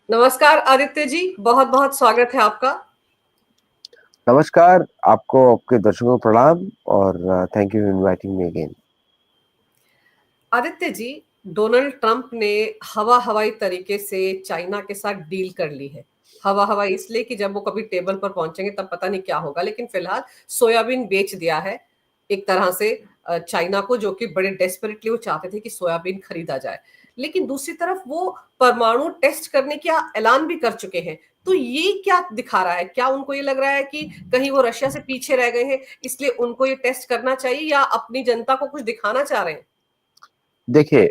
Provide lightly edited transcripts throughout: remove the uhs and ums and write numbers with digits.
नमस्कार आदित्य जी, बहुत बहुत स्वागत है आपका। नमस्कार आपको, आपके दर्शकों को प्रणाम और thank you inviting me again. Aditya ji, Donald Trump ने हवा हवाई तरीके से चाइना के साथ डील कर ली है। हवा हवाई इसलिए कि जब वो कभी टेबल पर पहुंचेंगे तब पता नहीं क्या होगा, लेकिन फिलहाल सोयाबीन बेच दिया है एक तरह से चाइना को, जो कि बड़े डेस्परेटली वो चाहते थे कि सोयाबीन खरीदा जाए। लेकिन दूसरी तरफ वो परमाणु टेस्ट करने का ऐलान भी कर चुके हैं। तो ये क्या दिखा रहा है? क्या उनको ये लग रहा है कि कहीं वो रशिया से पीछे रह गए हैं, इसलिए उनको ये टेस्ट करना चाहिए, या अपनी जनता को कुछ दिखाना चाह रहे हैं? देखिए,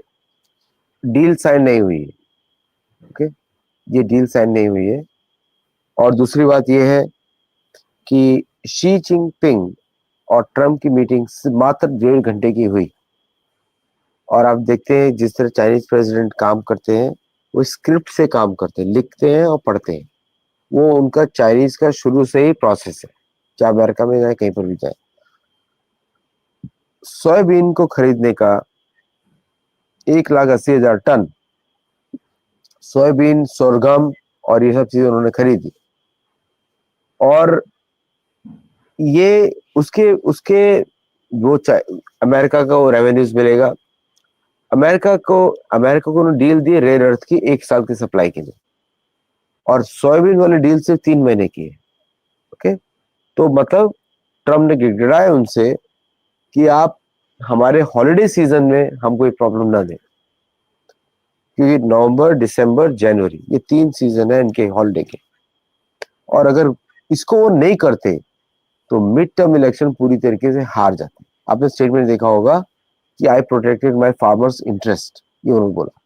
डील साइन नहीं हुई है। ओके, ये डील साइन नहीं हुई है। और दूसरी बात ये है कि शी जिनपिंग और ट्रम्प की मीटिंग मात्र 1.5 घंटे की हुई। और आप देखते हैं जिस तरह चाइनीज प्रेसिडेंट काम करते हैं, वो स्क्रिप्ट से काम करते हैं, लिखते हैं और पढ़ते हैं। वो उनका चाइनीज का शुरू से ही प्रोसेस है, चाहे अमेरिका में जाए कहीं पर भी जाए। सोयाबीन को खरीदने का 1,80,000 टन सोयाबीन, सोरगम और ये सब चीजें उन्होंने खरीदी। और ये उसके उसके वो अमेरिका का वो रेवेन्यूज मिलेगा। अमेरिका को उन्होंने डील दी रेयर अर्थ की 1 साल की सप्लाई के लिए, और सोयाबीन वाली डील सिर्फ 3 महीने की है। ओके, तो मतलब ट्रम्प ने गिड़गिड़ाया उनसे कि आप हमारे हॉलिडे सीजन में हमको कोई प्रॉब्लम ना दें, क्योंकि नवंबर, दिसंबर, जनवरी ये 3 सीजन है इनके हॉलिडे के। और अगर इसको वो नहीं करते तो मिड टर्म इलेक्शन पूरी तरीके से हार जाते। आपने स्टेटमेंट देखा होगा कि आई प्रोटेक्टेड माय फार्मर्स इंटरेस्ट, ये उन्होंने बोला।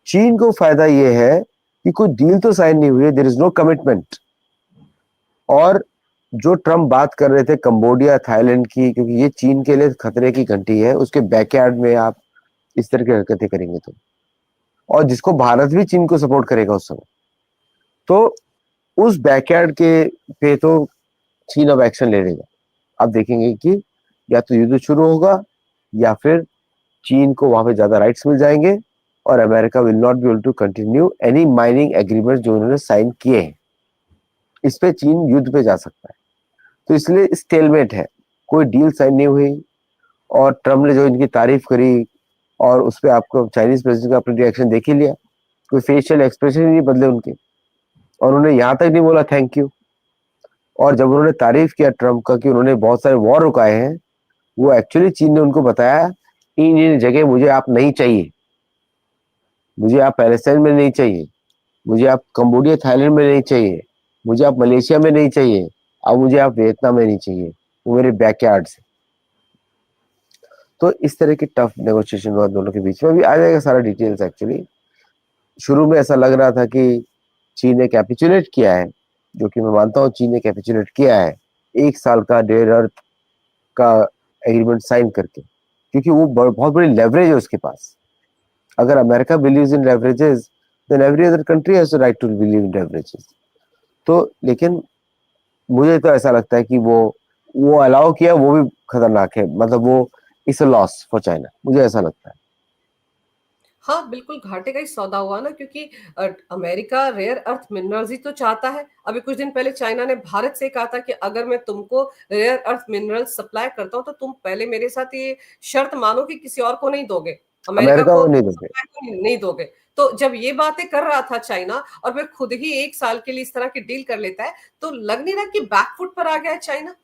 चीन को फायदा ये है कि कोई डील तो साइन नहीं हुई है, देयर इज नो कमिटमेंट। और जो ट्रम्प बात कर रहे थे कंबोडिया, थाईलैंड की, क्योंकि ये चीन के लिए खतरे की घंटी है, उसके बैकयार्ड में आप इस तरह की हरकतें करेंगे तो, और जिसको भारत भी चीन को सपोर्ट करेगा उस समय, तो उस बैकयार्ड के पे तो चीन अब एक्शन ले लेगा। आप देखेंगे कि या तो युद्ध शुरू होगा, या फिर चीन को वहां पे ज्यादा राइट्स मिल जाएंगे, और America will not be able to continue any mining agreement जो उन्होंने साइन किए हैं। इस पे चीन युद्ध पे जा सकता है। तो इसलिए स्टेलमेट है, कोई डील साइन नहीं हुई। और ट्रम्प ने जो इनकी तारीफ करी, और उस पर आपको चाइनीज प्रेसिडेंट का अपने रिएक्शन देख ही लिया। कोई फेशियल एक्सप्रेशन ही नहीं बदले उनके, और उन्होंने यहाँ तक नहीं बोला थैंक यू। और जब उन्होंने तारीफ किया ट्रम्प का कि उन्होंने बहुत सारे वॉर रुकाए हैं, वो एक्चुअली चीन ने उनको बताया इन इन जगह मुझे आप नहीं चाहिए, मुझे आप पैलेस्टाइन में नहीं चाहिए, मुझे आप कंबोडिया थाईलैंड में नहीं चाहिए, मुझे आप मलेशिया में नहीं चाहिए, अब मुझे आप वियतनाम में नहीं चाहिए, वो मेरे बैकयार्ड से। तो इस तरह की टफ नेगोशिएशन हुआ दोनों के बीच में। अभी आ जाएगा सारा डिटेल्स। एक्चुअली शुरू में ऐसा लग रहा था कि चीन ने कैपिचुलेट किया है, जो कि मैं मानता हूँ चीन ने कैपिचुलेट किया है 1 साल का रेयर अर्थ का एग्रीमेंट साइन करके, क्योंकि वो बहुत बड़ी लेवरेज है उसके पास। अगर America believes in leverages, then every other country has the right to believe in leverages. तो लेकिन मुझे तो ऐसा लगता है कि वो अलाउ किया, वो भी खतरनाक है। मतलब वो it's a loss for China, मुझे ऐसा लगता है। हाँ, बिल्कुल घाटे का ही सौदा हुआ ना, क्योंकि अमेरिका रेयर अर्थ मिनरल्स ही तो चाहता है। अभी कुछ दिन पहले चाइना ने भारत से कहा था कि अगर मैं तुमको रेयर अर्थ मिनरल्स सप्लाई करता हूँ तो तुम पहले मेरे साथ ये शर्त मानो कि किसी और को नहीं दोगे, अमेरिका अमेरिका को को नहीं दोगे। सप्लाई को नहीं दोगे। तो जब ये बातें कर रहा था चाइना, और फिर खुद ही 1 साल के लिए इस तरह की डील कर लेता है, तो लग नहीं रहा कि बैकफुट पर आ गया है चाइना?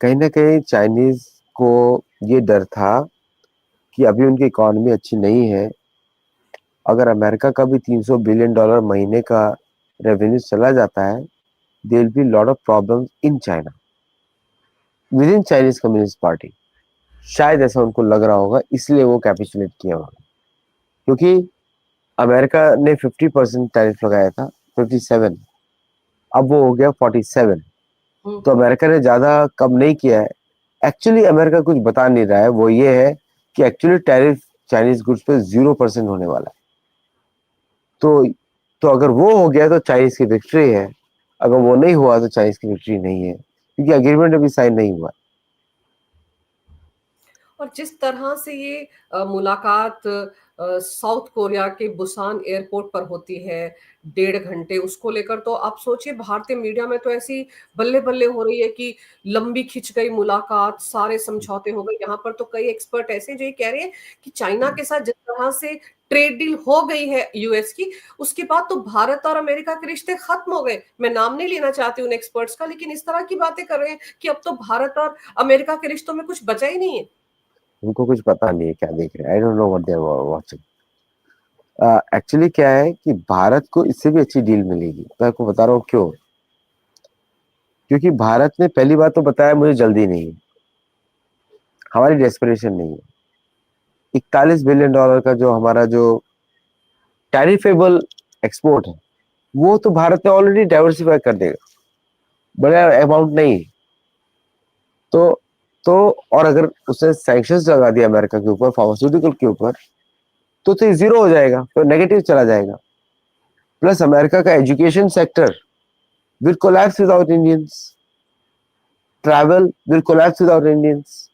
कहीं ना कहीं चाइनीज को ये डर था कि अभी उनकी इकोनॉमी अच्छी नहीं है। अगर अमेरिका का भी $300 बिलियन महीने का रेवेन्यू चला जाता है, there will be lot of problems in China, with in Chinese Communist Party. शायद ऐसा उनको लग रहा होगा, इसलिए वो कैपिचुलेट किया होगा। क्योंकि अमेरिका ने 50% टैरिफ लगाया था, 57, अब वो हो गया 47। तो हम्म। अमेरिका ने ज्यादा कम नहीं किया है। एक्चुअली अमेरिका कुछ बता नहीं रहा है, वो ये है कि एक्चुअली टैरिफ चाइनीज गुड्स पे 0% होने वाला है। तो तो अगर वो हो गया तो चाइनीज की विक्ट्री है, अगर वो नहीं हुआ तो चाइनीज की विक्ट्री नहीं है, क्योंकि अग्रीमेंट अभी साइन नहीं हुआ। और जिस तरह से ये मुलाकात साउथ कोरिया के बुसान एयरपोर्ट पर होती है 1.5 घंटे, उसको लेकर तो आप सोचिए भारतीय मीडिया में तो ऐसी बल्ले बल्ले हो रही है कि लंबी खिंच गई मुलाकात, सारे समझौते हो गए। यहाँ पर तो कई एक्सपर्ट ऐसे जो ये कह रहे हैं कि चाइना के साथ जिस तरह से ट्रेड डील हो गई है यूएस की, उसके बाद तो भारत और अमेरिका के रिश्ते खत्म हो गए। मैं नाम नहीं लेना चाहती उन एक्सपर्ट्स का, लेकिन इस तरह की बातें कर रहे हैं कि अब तो भारत और अमेरिका के रिश्तों में कुछ बचा ही नहीं है। उनको कुछ पता नहीं है क्या देख रहे हैं, I don't know what they are watching. Actually क्या है कि भारत को इससे भी अच्छी डील मिलेगी, मैं आपको बता रहा हूँ क्यों। क्योंकि भारत ने पहली बात तो बताया मुझे जल्दी नहीं है, हमारी डेस्परेशन नहीं है। $41 बिलियन का जो हमारा जो टैरिफेबल एक्सपोर्ट है, वो तो भारत ने ऑलरेडी डाइवर्सिफाई कर देगा, बड़ा अमाउंट नहीं। तो तो और अगर उसने सैंक्शंस लगा दिया अमेरिका के ऊपर, फार्मास्यूटिकल के ऊपर, तो ये जीरो हो जाएगा, तो नेगेटिव चला जाएगा। प्लस अमेरिका का education sector will collapse without Indians, travel will collapse without Indians.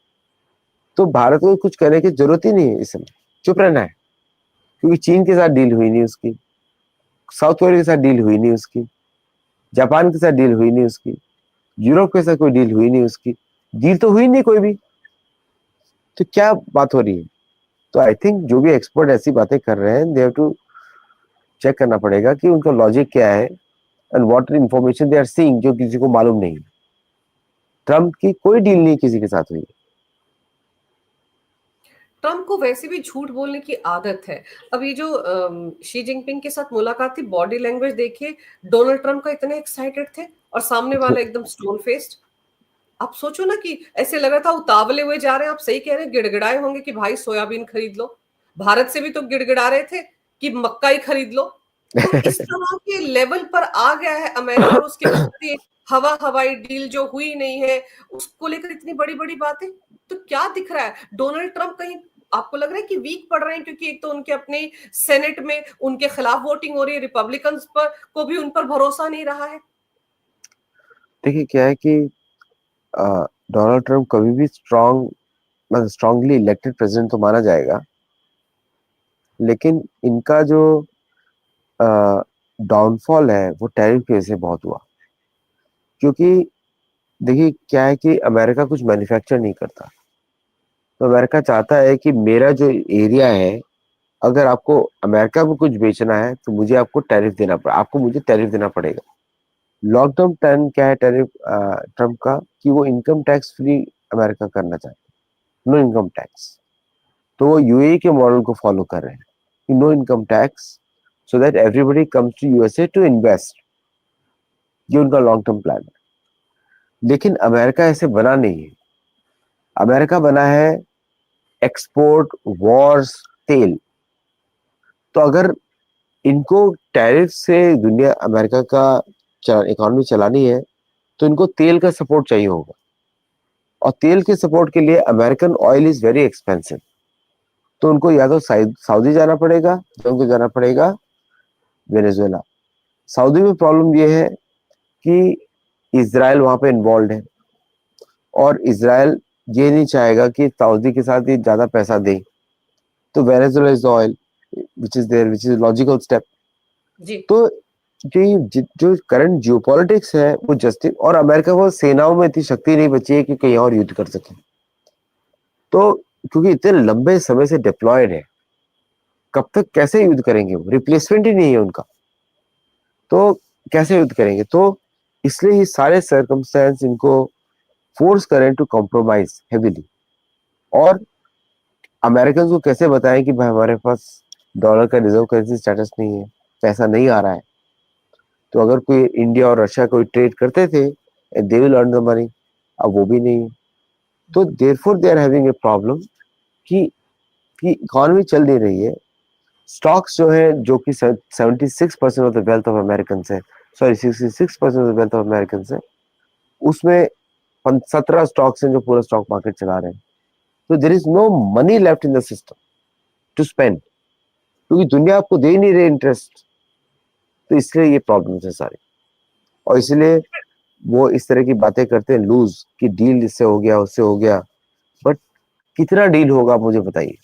तो भारत को कुछ करने की जरूरत ही नहीं है इस समय, चुप रहना है। क्योंकि चीन के साथ डील हुई नहीं उसकी, साउथ कोरिया के साथ डील हुई नहीं उसकी, जापान के साथ डील हुई नहीं उसकी, यूरोप के साथ कोई डील हुई नहीं उसकी, डील तो हुई नहीं कोई भी। तो क्या बात हो रही है? तो आई थिंक जो भी एक्सपर्ट ऐसी बातें कर रहे हैं, दे हैव टू चेक करना पड़ेगा कि उनका लॉजिक क्या है and what information they are seeing, जो किसी को मालूम नहीं। ट्रम्प की कोई डील नहीं किसी के साथ हुई। ट्रम्प को वैसे भी झूठ बोलने की आदत है। अब ये जो शी जिनपिंग के साथ मुलाकात थी, बॉडी लैंग्वेज देखिए, डोनाल्ड ट्रम्प का इतने एक्साइटेड थे और सामने वाला एकदम स्टोन फेस्ड। आप सोचो ना कि ऐसे लग रहा था उतावले हुए जा रहे हैं। आप सही कह रहे हैं, गिड़गिड़ाए होंगे कि भाई सोयाबीन खरीद लो। भारत से भी तो गिड़गिड़ा रहे थे कि मक्का ही खरीद लो। तो इस तरह के लेवल पर आ गया है अमेरिका, और उसके बाद ये हवाई डील जो हुई नहीं है, उसको लेकर इतनी बड़ी बड़ी बातें। तो क्या दिख रहा है, डोनाल्ड ट्रंप कहीं आपको लग रहा है कि वीक पड़ रहे हैं? क्योंकि एक तो उनके अपने सेनेट में उनके खिलाफ वोटिंग हो रही है, रिपब्लिकन पर को भी उन पर भरोसा नहीं रहा है। देखिए क्या है कि डोनाल्ड ट्रम्प कभी भी मतलब स्ट्रांगली इलेक्टेड प्रेसिडेंट तो माना जाएगा, लेकिन इनका जो डाउनफॉल है वो टैरिफ की वजह से बहुत हुआ। क्योंकि देखिए क्या है कि अमेरिका कुछ मैन्युफैक्चर नहीं करता, तो अमेरिका चाहता है कि मेरा जो एरिया है, अगर आपको अमेरिका में कुछ बेचना है तो मुझे आपको टैरिफ देना पड़ेगा, आपको मुझे टैरिफ देना पड़ेगा। लॉन्ग टर्म प्लान क्या है टैरिफ ट्रम्प का, कि वो इनकम टैक्स फ्री अमेरिका करना चाहते हैं, नो इनकम टैक्स। तो वो यूएई के मॉडल को फॉलो कर रहे हैं कि no income tax, so that everybody comes to USA to invest. ये उनका लॉन्ग टर्म प्लान है। लेकिन अमेरिका ऐसे बना नहीं है। अमेरिका बना है एक्सपोर्ट वॉर्स, तेल। तो अगर इनको टैरिफ से दुनिया अमेरिका का इकोनॉमी चलानी है, तो इनको तेल का सपोर्ट चाहिए होगा। और तेल के सपोर्ट के लिए American oil is very expensive. तो उनको या तो सऊदी जाना पड़ेगा, या उनको जाना पड़ेगा वेनेजुएला। सऊदी में प्रॉब्लम ये है कि इजराइल वहां पे इन्वॉल्व है, और इजराइल ये नहीं चाहेगा कि सऊदी के साथ ये ज्यादा पैसा दे। तो Venezuela is oil which is there, which is logical step. जी। तो जो करंट जियोपॉलिटिक्स है वो जस्टिस, और अमेरिका को सेनाओं में इतनी शक्ति नहीं बची है कि कहीं और युद्ध कर सके। तो क्योंकि इतने लंबे समय से डिप्लॉयड है, कब तक कैसे युद्ध करेंगे? वो रिप्लेसमेंट ही नहीं है उनका, तो कैसे युद्ध करेंगे? तो इसलिए ये सारे सर्कमस्टेंस इनको फोर्स करें टू कॉम्प्रोमाइज हेविली। और अमेरिकन को कैसे बताएं कि भाई हमारे पास डॉलर का रिजर्व करेंसी स्टेटस नहीं है, पैसा नहीं आ रहा है। तो अगर कोई इंडिया और रशिया कोई ट्रेड करते थे, they will earn the money, अब वो भी नहीं है। तो therefore they are having a problem कि इकोनॉमी चल नहीं रही है। स्टॉक्स जो है, जो कि 76% of the wealth of American है, sorry 66% of the wealth of American है, उसमें 17 स्टॉक्स हैं जो पूरा स्टॉक मार्केट चला रहे हैं। तो there is no money left in the system to spend, क्योंकि दुनिया आपको दे ही नहीं रही इंटरेस्ट। तो इसलिए ये प्रॉब्लम है सारी, और इसलिए वो इस तरह की बातें करते हैं लूज, कि डील इससे हो गया उससे हो गया। बट कितना डील होगा आप मुझे बताइए।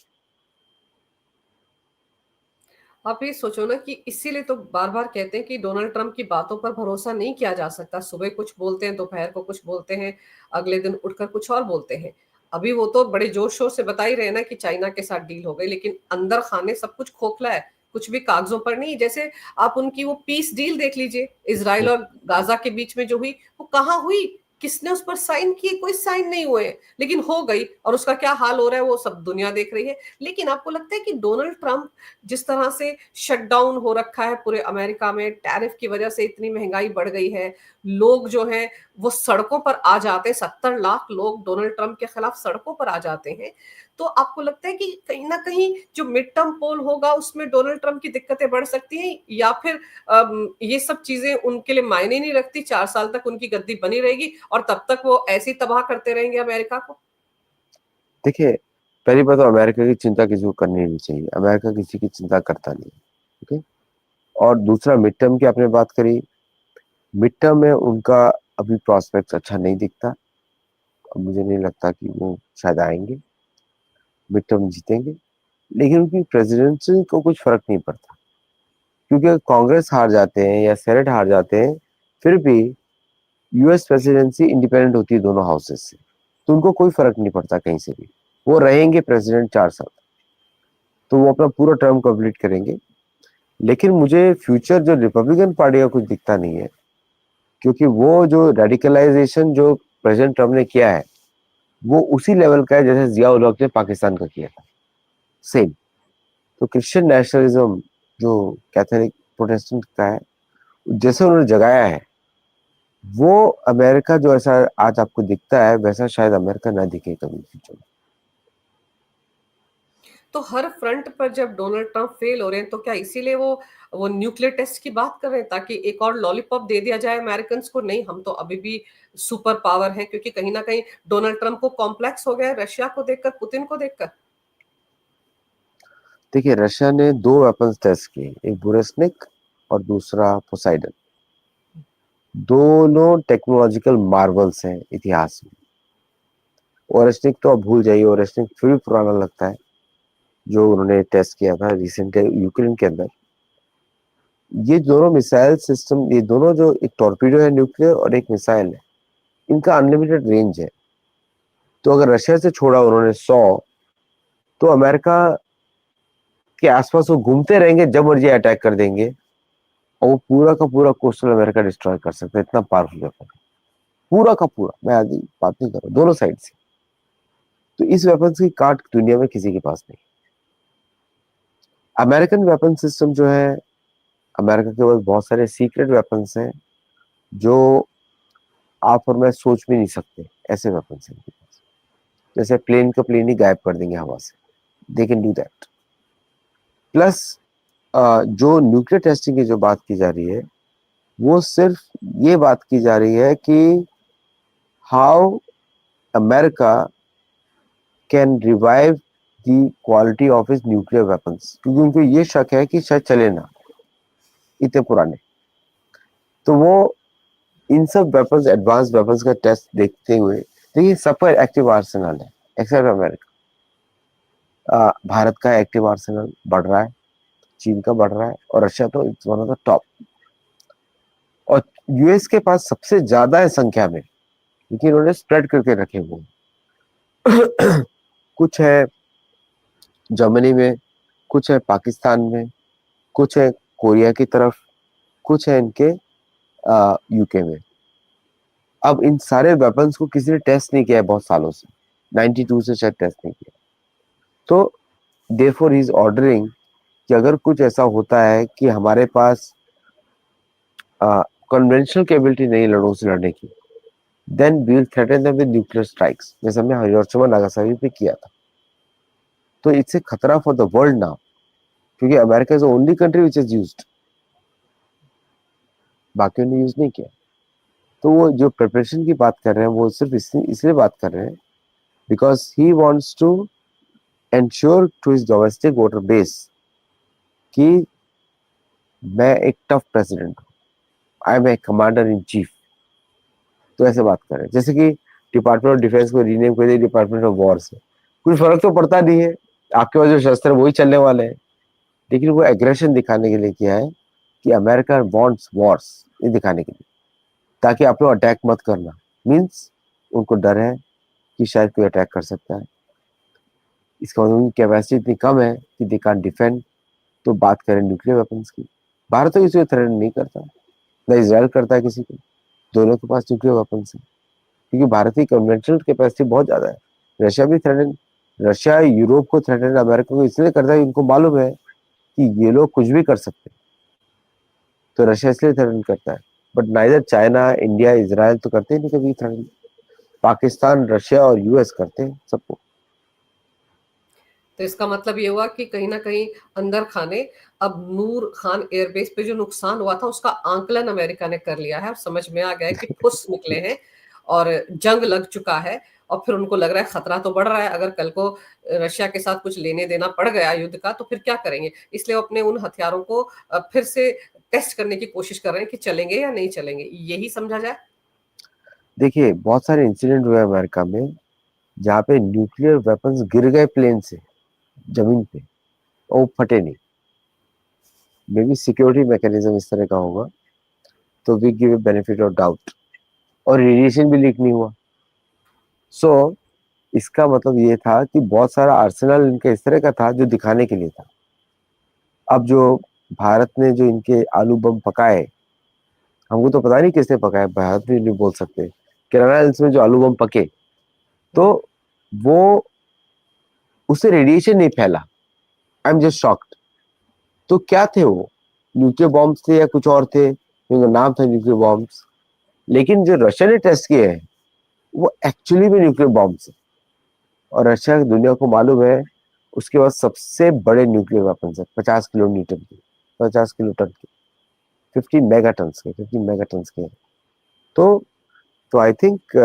आप ये सोचो ना कि इसीलिए तो बार बार कहते हैं कि डोनाल्ड ट्रंप की बातों पर भरोसा नहीं किया जा सकता। सुबह कुछ बोलते हैं, दोपहर को कुछ बोलते हैं, अगले दिन उठकर कुछ और बोलते हैं। अभी वो तो बड़े जोर शोर से बता ही रहे हैं ना कि चाइना के साथ डील हो गई, लेकिन अंदर खाने सब कुछ खोखला है, कुछ भी कागजों पर नहीं। जैसे आप उनकी वो पीस डील देख लीजिए, इसराइल और गाजा के बीच में जो हुई, वो कहाँ हुई, किसने उस पर साइन किए, कोई साइन नहीं हुए, लेकिन हो गई। और उसका क्या हाल हो रहा है वो सब दुनिया देख रही है। लेकिन आपको लगता है कि डोनाल्ड ट्रंप जिस तरह से शटडाउन हो रखा है पूरे अमेरिका में, टैरिफ की वजह से इतनी महंगाई बढ़ गई है, लोग जो हैं वो सड़कों पर आ जाते हैं, 70 लाख लोग डोनाल्ड ट्रंप के खिलाफ सड़कों पर आ जाते हैं। तो आपको लगता है कि कहीं ना कहीं जो मिड टर्म पोल होगा उसमें डोनाल्ड ट्रंप की दिक्कतें बढ़ सकती हैं, या फिर ये सब चीजें उनके लिए मायने नहीं रखती, 4 साल तक उनकी गद्दी बनी रहेगी और तब तक वो ऐसी तबाह करते रहेंगे अमेरिका को? देखिए, पहली बात तो अमेरिका की चिंता किसी को करनी नहीं चाहिए, अमेरिका किसी की चिंता करता नहीं। ओके। और दूसरा, मिड टर्म की आपने बात करी, मिड टर्म में उनका अभी प्रोस्पेक्ट अच्छा नहीं दिखता। मुझे नहीं लगता कि वो शायद आएंगे, मिड टर्म जीतेंगे, लेकिन उनकी प्रेसिडेंसी को कुछ फर्क नहीं पड़ता, क्योंकि कांग्रेस हार जाते हैं या सेनेट हार जाते हैं, फिर भी यूएस प्रेसिडेंसी इंडिपेंडेंट होती है दोनों हाउसेस से, तो उनको कोई फर्क नहीं पड़ता कहीं से भी। वो रहेंगे प्रेसिडेंट 4 साल, तो वो अपना पूरा टर्म कंप्लीट करेंगे। लेकिन मुझे फ्यूचर जो रिपब्लिकन पार्टी का कुछ दिखता नहीं है, क्योंकि वो जो रेडिकलाइजेशन जो प्रेसिडेंट ट्रम्प ने किया है, वो उसी लेवल का है जैसे जिया उल हक ने पाकिस्तान का किया था, सेम। तो क्रिश्चियन नेशनलिज्म जो कैथोलिक प्रोटेस्टेंट का है, जैसे उन्होंने जगाया है, वो अमेरिका जो ऐसा आज आपको दिखता है वैसा शायद अमेरिका ना दिखे कभी फ्यूचर में। तो हर फ्रंट पर जब डोनाल्ड ट्रंप फेल हो रहे हैं, तो क्या इसीलिए वो न्यूक्लियर टेस्ट की बात कर रहे हैं, ताकि एक और लॉलीपॉप दे दिया जाए अमेरिकन को? नहीं, हम तो अभी भी सुपर पावर हैं, क्योंकि कहीं ना कहीं डोनाल्ड ट्रंप को कॉम्प्लेक्स हो गया है रशिया को देखकर, पुतिन को देखकर। देखिए, रशिया ने 2 वेपन्स टेस्ट किए, एक बुरेस्निक और दूसरा पोसाइडन। दोनों टेक्नोलॉजिकल मार्वल्स हैं इतिहास में। ओरेस्निक तो आप भूल जाइए, ओरेस्निक फिर भी पुराना लगता है, जो उन्होंने टेस्ट किया था रिसेंट यूक्रेन के अंदर। ये दोनों मिसाइल सिस्टम, ये दोनों जो एक टॉर्पीडो है न्यूक्लियर और एक मिसाइल है, इनका अनलिमिटेड रेंज है। तो अगर रशिया से छोड़ा उन्होंने 100, तो अमेरिका के आसपास वो घूमते रहेंगे, जब मर्जी अटैक कर देंगे, और वो पूरा का पूरा कोस्टल अमेरिका डिस्ट्रॉय कर सकते हैं। इतना पावरफुल वेपन, पूरा का पूरा, मैं आज बात नहीं कर रहा, दोनों साइड से। तो इस वेपन की काट दुनिया में किसी के पास नहीं। अमेरिकन वेपन सिस्टम जो है, अमेरिका के पास बहुत सारे सीक्रेट वेपन्स हैं जो आप और मैं सोच भी नहीं सकते, ऐसे वेपन्स हैं इनके पास। जैसे प्लेन का प्लेन ही गायब कर देंगे हवा से, they can do that. Plus जो न्यूक्लियर टेस्टिंग की जो बात की जा रही है, वो सिर्फ ये बात की जा रही है कि how America can revive the quality of is nuclear weapons, क्योंकि उनको ये शक है कि शायद चले ना, इतने पुराने। तो वो इन सब वेपन्स, एडवांस वेपन्स का टेस्ट देखते हुए, देखिए सबका एक्टिव आर्सेनल है एक्सेप्ट अमेरिका। भारत का एक्टिव आर्सेनल बढ़ रहा है, चीन का बढ़ रहा है, और रशिया तो it's one of the top. और यूएस के पास सबसे ज्यादा है संख्या में, क्योंकि इन्होंने स्प्रेड करके रखे हुए हैं। कुछ है जर्मनी में, कुछ है पाकिस्तान में, कुछ है कोरिया की तरफ, कुछ है इनके यूके में। अब इन सारे वेपन्स को किसी ने टेस्ट नहीं किया है बहुत सालों से, 92 से शायद टेस्ट नहीं किया। तो देयरफॉर ही इज ऑर्डरिंग कि अगर कुछ ऐसा होता है कि हमारे पास कन्वेंशनल कैपेबिलिटी नहीं लड़ों से लड़ने की, then we will threaten them with nuclear strikes, जैसे हमने हिरोशिमा नागासाकी पे किया था। तो इट्स ए खतरा फॉर द वर्ल्ड नाउ, क्योंकि America is the only country which is used, बाकियों ने यूज नहीं किया। तो वो जो प्रिपरेशन की बात कर रहे हैं, वो सिर्फ इसलिए बात कर रहे हैं because he wants to ensure to his domestic voter base कि मैं एक टफ प्रेसिडेंट हूँ, I am a commander in chief. तो ऐसे बात कर रहे हैं, जैसे कि डिपार्टमेंट ऑफ डिफेंस को रीनेम कर दिया डिपार्टमेंट ऑफ वॉर से, कुछ फर्क तो पड़ता नहीं है, आपके पास जो शस्त्र वही चलने वाले हैं। लेकिन वो एग्रेशन दिखाने के लिए किया है कि अमेरिका वांट्स वॉर्स, ये दिखाने के लिए, ताकि आप लोग अटैक मत करना। मीन्स उनको डर है कि शायद कोई अटैक कर सकता है। इसका मतलब उनकी कैपेसिटी इतनी कम है कि दे कांट डिफेंड। तो बात करें न्यूक्लियर वेपन्स की, भारत तो किसी को थ्रेटन नहीं करता, ना इसराइल करता है किसी को। दोनों के पास न्यूक्लियर वेपन्स है, क्योंकि भारत की कन्वेंशनल कैपेसिटी बहुत ज्यादा है। रशिया भी थ्रेटन, रशिया यूरोप को थ्रेटन अमेरिका को इसलिए करता है, उनको मालूम है कि ये लोग कुछ भी कर सकते हैं, तो रशिया इसलिए थ्रेटन करता है। But neither China, India, Israel तो करते ही नहीं कभी थ्रेटन। पाकिस्तान, रशिया और यूएस करते हैं सबको। तो इसका मतलब ये हुआ कि कहीं ना कहीं अंदर खाने अब नूर खान एयरबेस पे जो नुकसान हुआ था उसका आंकलन अमेरिका ने कर लिया है और समझ में आ गया है कि ठुस निकले हैं और जंग लग चुका है। और फिर उनको लग रहा है खतरा तो बढ़ रहा है, अगर कल को रशिया के साथ कुछ लेने देना पड़ गया युद्ध का तो फिर क्या करेंगे। इसलिए वो अपने उन हथियारों को फिर से टेस्ट करने की कोशिश कर रहे हैं कि चलेंगे या नहीं चलेंगे, यही समझा जाए। देखिए, बहुत सारे इंसिडेंट हुए अमेरिका में जहाँ पे न्यूक्लियर वेपन्स गिर गए प्लेन से जमीन पे और वो फटे नहीं। मे बी सिक्योरिटी मैकेनिज्म इस तरह का होगा, तो we give benefit of doubt. और रेडिएशन भी लीक नहीं हुआ। सो इसका मतलब ये था कि बहुत सारा आर्सेनल इनका इस तरह का था जो दिखाने के लिए था। अब जो भारत ने जो इनके आलू बम पकाए, हमको तो पता नहीं किसने पकाए, भारत भी नहीं बोल सकते। केरला में जो आलू बम पके, तो वो उससे रेडिएशन नहीं फैला। I am just shocked. तो क्या थे वो, न्यूक्लियर बॉम्ब्स थे या कुछ और थे, उनका नाम था न्यूक्लियर बॉम्ब्स। लेकिन जो रशिया ने टेस्ट किए हैं वो एक्चुअली में न्यूक्लियर बॉम्ब्स है। और रशिया दुनिया को मालूम है, उसके पास सबसे बड़े न्यूक्लियर वेपन्स है, 50 किलो न्यूटन के, 50 किलो टन के, 50 मेगाटन्स के। तो I think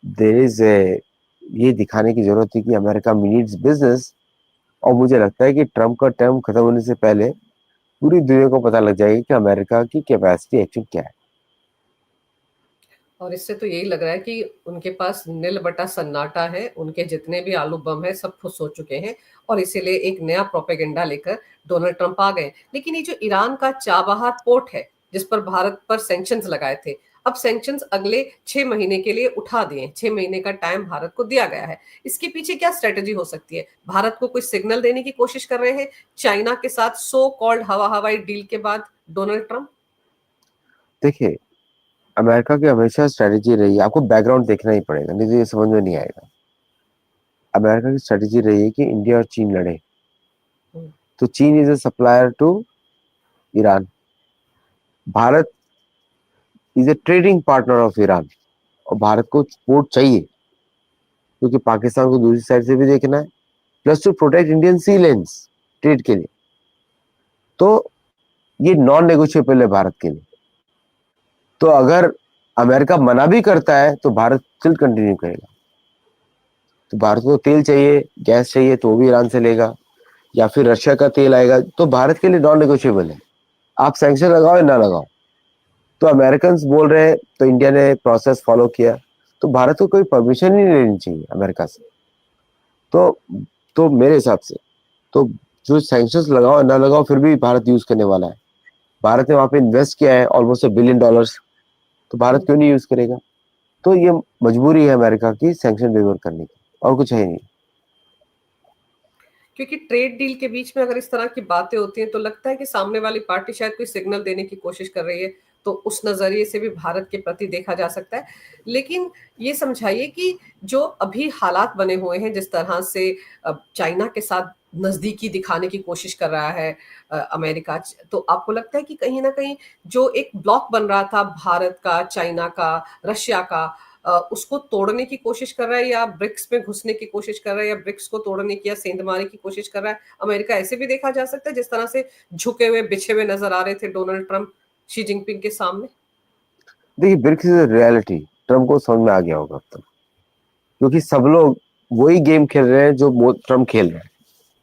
there is a, ये दिखाने की जरूरत थी कि अमेरिका नीड्स बिजनेस। और मुझे लगता है कि ट्रम्प का टर्म खत्म होने से पहले पूरी दुनिया को पता लग जाएगी कि अमेरिका की कैपेसिटी एक्चुअली क्या है। और इससे तो यही लग रहा है कि उनके पास नील बटा सन्नाटा है, उनके जितने भी आलू बम है सब फुस हो चुके हैं और इसीलिए एक नया प्रोपेगेंडा लेकर डोनाल्ड ट्रंप आ गए। लेकिन ये जो ईरान का चाबहार पोर्ट है जिस पर भारत पर सैंक्शंस लगाए थे, अब सैंक्शंस अगले 6 महीने के लिए उठा दिए, 6 महीने का टाइम भारत को दिया गया है। इसके पीछे क्या स्ट्रेटेजी हो सकती है? भारत को कोई सिग्नल देने की कोशिश कर रहे हैं चाइना के साथ सो कॉल्ड हवाई डील के बाद डोनाल्ड ट्रंप? देखिए, अमेरिका की हमेशा स्ट्रेटेजी रही है, आपको बैकग्राउंड देखना ही पड़ेगा, नहीं तो ये समझ में नहीं आएगा। अमेरिका की स्ट्रेटेजी रही है कि इंडिया और चीन लड़े। तो चीन is a supplier to Iran, Bharat is a trading partner of Iran, और भारत को पोर्ट चाहिए क्योंकि पाकिस्तान को दूसरी साइड से भी देखना है, प्लस टू प्रोटेक्ट इंडियन सी लेन्स ट्रेड के लिए। तो ये नॉन नेगोशिएबल है भारत के लिए। तो अगर अमेरिका मना भी करता है तो भारत स्टिल कंटिन्यू करेगा। तो भारत को तेल चाहिए, गैस चाहिए, तो वो भी ईरान से लेगा, या फिर रशिया का तेल आएगा, तो भारत के लिए नॉन नेगोशिएबल है। आप सैंक्शन लगाओ या ना लगाओ। तो अमेरिकन बोल रहे हैं, तो इंडिया ने प्रोसेस फॉलो किया, तो भारत को कोई परमिशन ही नहीं लेनी चाहिए अमेरिका से। तो मेरे हिसाब से तो जो सैंक्शंस लगाओ या ना लगाओ, फिर भी भारत यूज करने वाला है। भारत ने वहां पे इन्वेस्ट किया है ऑलमोस्ट $1 बिलियन, तो भारत क्यों नहीं यूज करेगा। तो ये मजबूरी है अमेरिका की सैंक्शन वेवर करने की, और कुछ है नहीं। क्योंकि ट्रेड डील के बीच में अगर इस तरह की बातें होती हैं तो लगता है कि सामने वाली पार्टी शायद कोई सिग्नल देने की कोशिश कर रही है, तो उस नजरिए से भी भारत के प्रति देखा जा सकता है। लेकिन ये समझाइए कि जो अभी हालात बने हुए हैं, जिस तरह से चाइना के साथ नजदीकी दिखाने की कोशिश कर रहा है अमेरिका, तो आपको लगता है कि कहीं ना कहीं जो एक ब्लॉक बन रहा था भारत का, चाइना का, रशिया का, उसको तोड़ने की कोशिश कर रहा है, या ब्रिक्स में घुसने की कोशिश कर रहा है, या ब्रिक्स को तोड़ने की या सेंध मारने की कोशिश कर रहा है अमेरिका? ऐसे भी देखा जा सकता है जिस तरह से झुके हुए बिछे हुए नजर आ रहे थे डोनाल्ड ट्रंप शी जिनपिंग के सामने। देखिए, ब्रिक्स इज रियलिटी, ट्रम्प को समझ में आ गया होगा अब तक, क्योंकि सब लोग वही गेम खेल रहे हैं जो ट्रम्प खेल रहे हैं।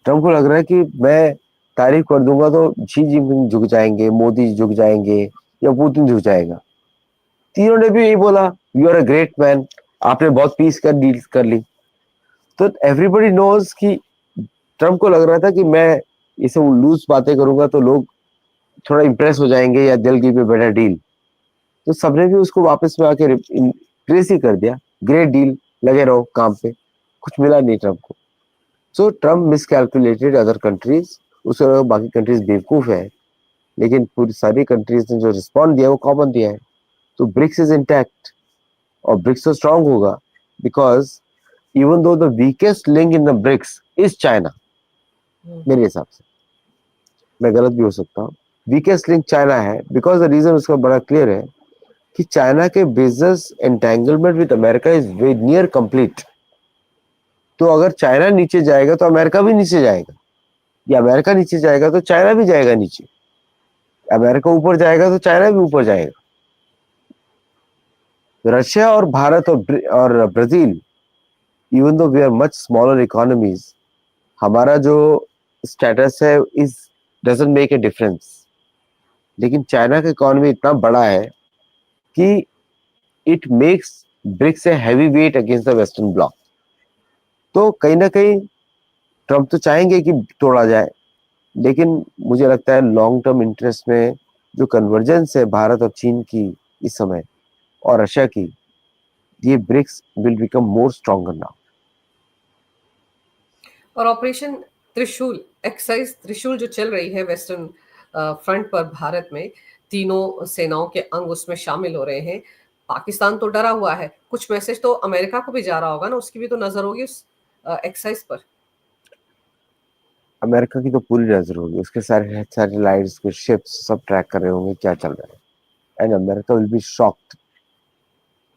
ट्रम्प को लग रहा है कि मैं तारीफ कर दूंगा तो शी जिनपिंग झुक जाएंगे, मोदी झुक जाएंगे, या पुतिन झुक जाएगा। तीनों ने भी यही बोला, you are a great man, आपने बहुत पीस कर डील कर ली। तो एवरीबडी नोज कि ट्रम्प को लग रहा था कि मैं ये सब लूज बातें करूंगा तो लोग थोड़ा इंप्रेस हो जाएंगे या दिल गिव ए बेटर डील। तो सबने भी उसको वापस में आके इंक्रीज ही कर दिया, ग्रेट डील, लगे रहो काम पे। कुछ मिला नहीं ट्रम्प को। सो ट्रम्प मिसकैलकुलेटेड अदर कंट्रीज, उसके बाकी कंट्रीज बेवकूफ है, लेकिन पूरी सारी कंट्रीज ने जो रिस्पॉन्ड दिया वो कॉमन दिया है। तो ब्रिक्स इज इंटैक्ट, और ब्रिक्स तो स्ट्रांग होगा because even though the weakest link in the BRICS is China. मेरे हिसाब से, मैं गलत भी हो सकता हूँ, वीकेस्ट लिंक चाइना है बिकॉज द रीजन उसका बड़ा क्लियर है कि चाइना के business entanglement with America is way near complete. तो अगर चाइना नीचे जाएगा तो अमेरिका भी नीचे जाएगा, या अमेरिका नीचे जाएगा तो चाइना भी जाएगा नीचे, अमेरिका ऊपर जाएगा तो चाइना भी ऊपर जाएगा। रशिया और भारत और Brazil, even though we are much smaller economies, हमारा जो स्टेटस है is doesn't make a difference. लेकिन चाइना का इकोनॉमी इतना बड़ा है कि it makes BRICS a heavy weight against the western bloc. तो कहीं ना कहीं ट्रम्प तो चाहेंगे कि तोड़ा जाए, लेकिन मुझे लगता है लॉन्ग टर्म इंटरेस्ट में जो कन्वर्जेंस है भारत और चीन की इस समय और रशिया की, ये BRICS will become more stronger now. और ऑपरेशन त्रिशूल, एक्सरसाइज त्रिशूल जो चल रही है वेस्टर्न फ्रंट पर भारत में, तीनों सेनाओं के अंग उसमें शामिल हो रहे हैं। पाकिस्तान तो डरा हुआ है, कुछ मैसेज तो अमेरिका को भी जा रहा होगा ना, उसकी भी तो नजर होगी उस एक्सरसाइज पर। अमेरिका की तो पूरी नजर होगी, उसके सारे सैटेलाइट्स के शिप्स सब ट्रैक कर रहे होंगे क्या चल रहा है। And America will be shocked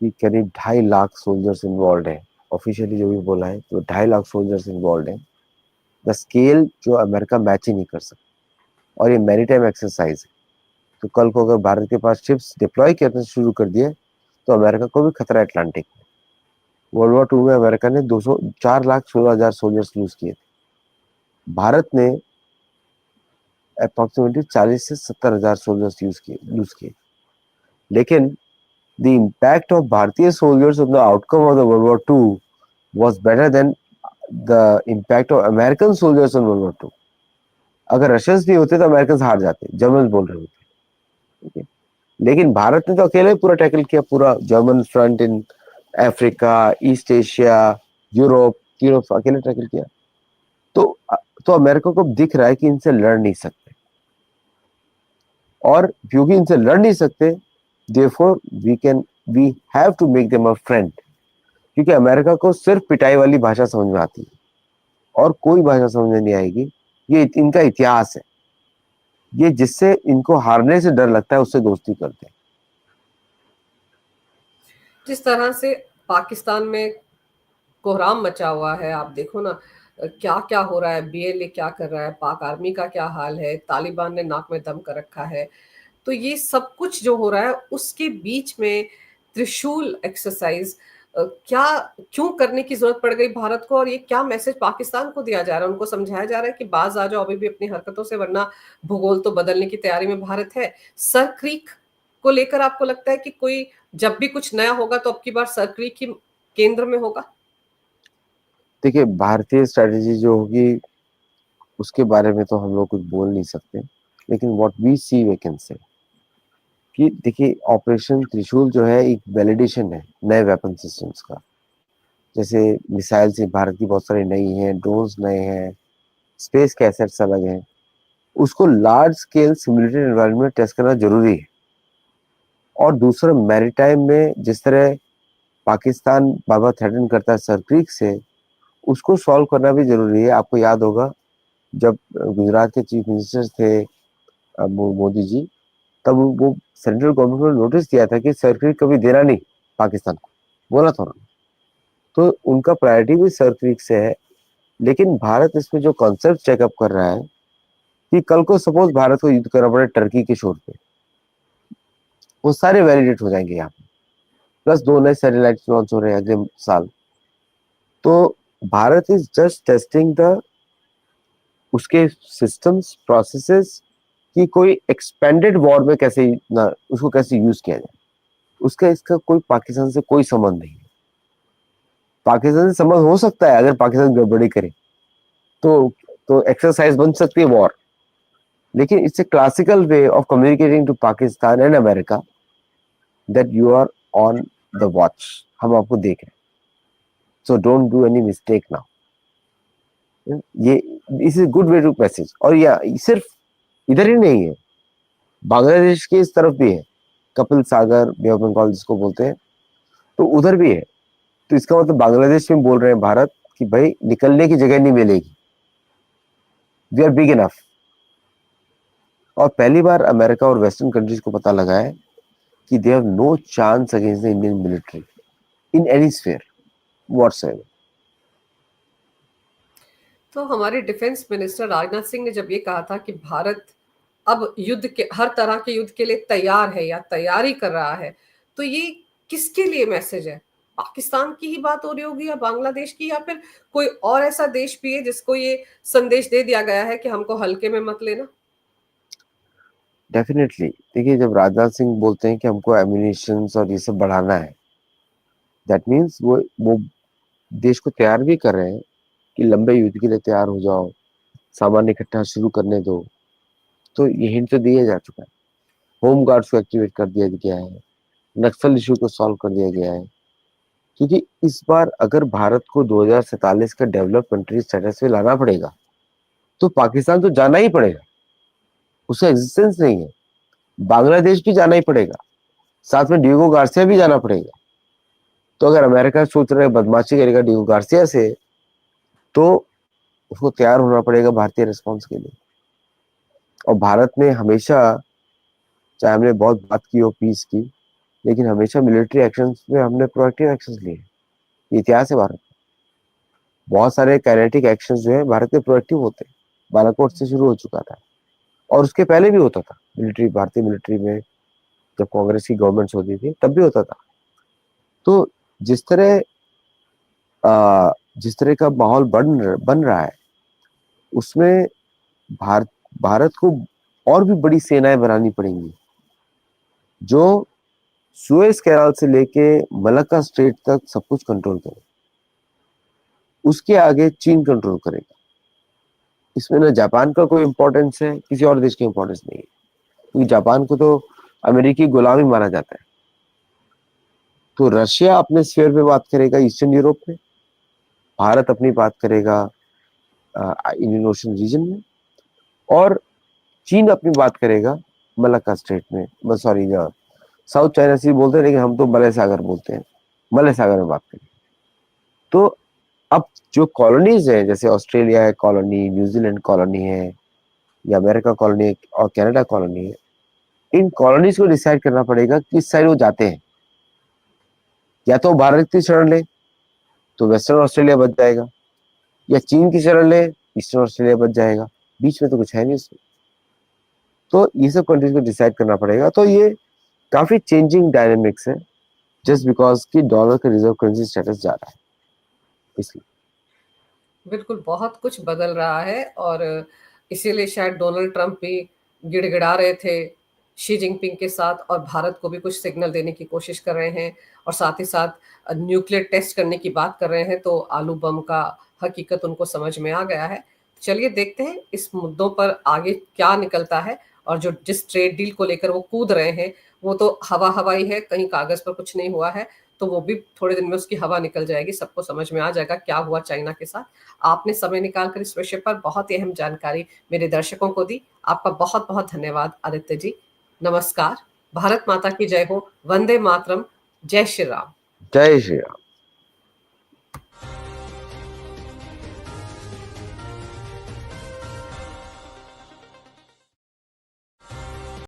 कि करीब 2.5 लाख सोल्जर्स इन्वॉल्व है। ऑफिशियली जो भी बोला है तो 2.5 लाख सोल्जर्स इन्वॉल्व है। द स्केल जो अमेरिका मैच ही नहीं कर सकता, और ये मैरीटाइम एक्सरसाइज है। तो कल को अगर भारत के पास शिप्स डिप्लॉय करना शुरू कर दिए तो अमेरिका को भी खतरा है अटलांटिक में। वर्ल्ड वॉर 2 में अमेरिका ने 4,16,000 सोल्जर्स लूज किए थे, भारत ने अप्रोक्सीमेटली 40 से 70 हजार सोल्जर्स लूज किए। लेकिन the impact of Bharatiya soldiers on the outcome of the World War II was better than the impact of American soldiers on World War II। अगर Russians नहीं होते तो अमेरिकन हार जाते, जर्मन बोल रहे होते, ठीक है। लेकिन भारत ने तो अकेले पूरा टैकल किया, पूरा German front in Africa, east Asia, Europe, तीनों अकेले टैकल किया। तो तो अमेरिका को दिख रहा है कि इनसे लड़ नहीं सकते, और क्योंकि इनसे लड़ नहीं सकते therefore we have to make them a friend। क्योंकि अमेरिका को सिर्फ पिटाई वाली भाषा समझ में आती है और कोई भाषा समझ में नहीं आएगी। ये इनका इतिहास है, ये जिससे इनको हारने से डर लगता है उससे दोस्ती करते हैं। जिस तरह से पाकिस्तान में कोहराम मचा हुआ है, आप देखो ना क्या क्या हो रहा है, बीएलए क्या कर रहा है, पाक आर्मी का क्या हाल है, तालिबान ने नाक में दम कर रखा है। तो ये सब कुछ जो हो रहा है उसके बीच में त्रिशूल एक्सरसाइज क्या, क्यों करने की जरूरत पड़ गई भारत को, और ये क्या मैसेज पाकिस्तान को दिया जा रहा है? उनको समझाया जा रहा है कि बाज आ जाओ अभी भी अपनी हरकतों से, वरना भूगोल तो बदलने की तैयारी में भारत है। सर क्रीक को लेकर आपको लगता है कि कोई जब भी कुछ नया होगा तो अब की बार सर क्रीक ही केंद्र में होगा? देखिए, भारतीय स्ट्रेटेजी जो होगी उसके बारे में तो हम लोग कुछ बोल नहीं सकते, लेकिन what we see we can say कि देखिए, ऑपरेशन त्रिशूल जो है एक वैलिडेशन है नए वेपन सिस्टम्स का। जैसे मिसाइल से भारत की बहुत सारी नई हैं, ड्रोन्स नए हैं, स्पेस के एसेट्स अलग हैं, उसको लार्ज स्केल सिमुलेटेड एनवायरनमेंट में टेस्ट करना जरूरी है। और दूसरा, मैरीटाइम में जिस तरह पाकिस्तान बार बार थ्रेटन करता है सर क्रीक से, उसको सॉल्व करना भी जरूरी है। आपको याद होगा जब गुजरात के चीफ मिनिस्टर थे मोदी जी, तब वो सेंट्रल गवर्नमेंट ने नोटिस दिया था कि सर क्रीक कभी देना नहीं पाकिस्तान को, बोला था उन्होंने। तो उनका प्रायोरिटी भी सर क्रीक से है। लेकिन भारत इसमें जो कॉन्सेप्ट चेकअप कर रहा है कि कल को सपोज भारत को युद्ध करना पड़े टर्की के शोर पे, वो सारे वैलिडेट हो जाएंगे यहाँ पे। प्लस 2 नए सैटेलाइट लॉन्च हो रहे हैं अगले साल। तो Bharat is just testing the उसके सिस्टम्स प्रोसेसेस कि कोई एक्सपेंडेड वॉर में कैसे ना उसको कैसे यूज किया जाए। उसका इसका कोई पाकिस्तान से कोई संबंध नहीं है। पाकिस्तान से संबंध हो सकता है अगर पाकिस्तान गड़बड़ी करे, तो तो एक्सरसाइज बन सकती है वॉर, लेकिन it's a classical way of communicating to Pakistan and America that you are on the watch, हम आपको देख रहे हैं, so don't do any mistake now. ये is a good way to message. और या सिर्फ इधर ही नहीं है, बांग्लादेश के इस तरफ भी है, कपिल सागर, बे ऑफ बंगाल जिसको बोलते हैं, तो उधर भी है। तो इसका मतलब बांग्लादेश में बोल रहे हैं भारत कि भाई निकलने की जगह नहीं मिलेगी, वी आर बिग इनफ। और पहली बार अमेरिका और वेस्टर्न कंट्रीज को पता लगा है कि they have no chance against the Indian military in any sphere whatsoever. तो हमारे डिफेंस मिनिस्टर राजनाथ सिंह ने जब ये कहा था कि भारत अब युद्ध के, हर तरह के युद्ध के लिए तैयार है या तैयारी कर रहा है, तो ये किसके लिए मैसेज है? पाकिस्तान की ही बात हो रही होगी या बांग्लादेश की, या फिर कोई और ऐसा देश भी है जिसको ये संदेश दे दिया गया है कि हमको हल्के में मत लेना? डेफिनेटली देखिए, जब राजनाथ सिंह बोलते हैं कि हमको एम्यूनिशन और ये सब बढ़ाना है, दैट मीन्स वो देश को तैयार भी कर रहे हैं कि लंबे युद्ध के लिए तैयार हो जाओ, सामान इकट्ठा शुरू करने दो। तो ये हिंट तो दिया जा चुका है, होम गार्ड्स को एक्टिवेट कर दिया गया है, नक्सल इशू को सॉल्व कर दिया गया है। क्योंकि इस बार अगर भारत को 2047 का डेवलप कंट्री स्टेटस में लाना पड़ेगा तो पाकिस्तान तो जाना ही पड़ेगा, उसका एग्जिस्टेंस नहीं है। बांग्लादेश भी जाना ही पड़ेगा, साथ में डिएगो गार्सिया भी जाना पड़ेगा। तो अगर अमेरिका सोच रहा है बदमाशी करेगा डिएगो गार्सिया से, तो उसको तैयार होना पड़ेगा भारतीय रिस्पॉन्स के लिए। और भारत ने हमेशा, चाहे हमने बहुत बात की हो पीस की, लेकिन हमेशा मिलिट्री एक्शंस में हमने प्रोएक्टिव एक्शंस लिए। ये इतिहास है भारत। बहुत सारे काइनेटिक एक्शंस जो है भारत के प्रोएक्टिव होते हैं। बालाकोट से शुरू हो चुका था और उसके पहले भी होता था मिलिट्री, भारतीय मिलिट्री में जब कांग्रेस की गवर्नमेंट होती थी तब भी होता था। तो जिस तरह जिस तरह का माहौल बन रहा है, उसमें भारत को और भी बड़ी सेनाएं बनानी पड़ेंगी जो सुएज कैनाल से लेके मलक्का स्ट्रेट तक सब कुछ कंट्रोल करे। उसके आगे चीन कंट्रोल करेगा। इसमें ना जापान का कोई इंपॉर्टेंस है, किसी और देश की इंपॉर्टेंस नहीं है, क्योंकि जापान को तो अमेरिकी गुलाम ही माना जाता है। तो रशिया अपने स्फीयर पे बात करेगा ईस्टर्न यूरोप में, भारत अपनी बात करेगा इंडियन ओशन रीजन में, और चीन अपनी बात करेगा मलक्का स्ट्रेट में, सॉरी साउथ चाइना सी बोलते हैं लेकिन हम तो मलय सागर बोलते हैं, मलय सागर में बात करें। तो अब जो कॉलोनीज है, जैसे ऑस्ट्रेलिया है कॉलोनी, न्यूजीलैंड कॉलोनी है, या अमेरिका कॉलोनी है और कनाडा कॉलोनी है, इन कॉलोनीज को डिसाइड करना पड़ेगा किस साइड वो जाते हैं। या तो भारत की शरण ले तो वेस्टर्न ऑस्ट्रेलिया बच जाएगा, या चीन की शरण ले ईस्टर्न ऑस्ट्रेलिया बच जाएगा, बीच में तो कुछ है नहीं उसमें। तो ये सब कंट्रीज को डिसाइड करना पड़ेगा। तो ये काफी चेंजिंग डायनेमिक्स है, जस्ट बिकॉज कि डॉलर का रिजर्व करेंसी स्टेटस जा रहा है, इसलिए। बिल्कुल, बहुत कुछ बदल रहा है और इसीलिए शायद डोनाल्ड ट्रंप भी गिड़गिड़ा रहे थे शी जिनपिंग के साथ, और भारत को भी कुछ सिग्नल देने की कोशिश कर रहे हैं, और साथ ही साथ न्यूक्लियर टेस्ट करने की बात कर रहे हैं। तो आलू बम का हकीकत उनको समझ में आ गया है। चलिए देखते हैं इस मुद्दों पर आगे क्या निकलता है, और जो जिस ट्रेड डील को लेकर वो कूद रहे हैं वो तो हवाई है, कहीं कागज पर कुछ नहीं हुआ है। तो वो भी थोड़े दिन में उसकी हवा निकल जाएगी, सबको समझ में आ जाएगा क्या हुआ चाइना के साथ। आपने समय निकालकर इस विषय पर बहुत ही अहम जानकारी मेरे दर्शकों को दी। आपका बहुत बहुत धन्यवाद आदित्य जी। नमस्कार। भारत माता की जय हो। वंदे मातरम। जय श्री राम। जय श्री राम।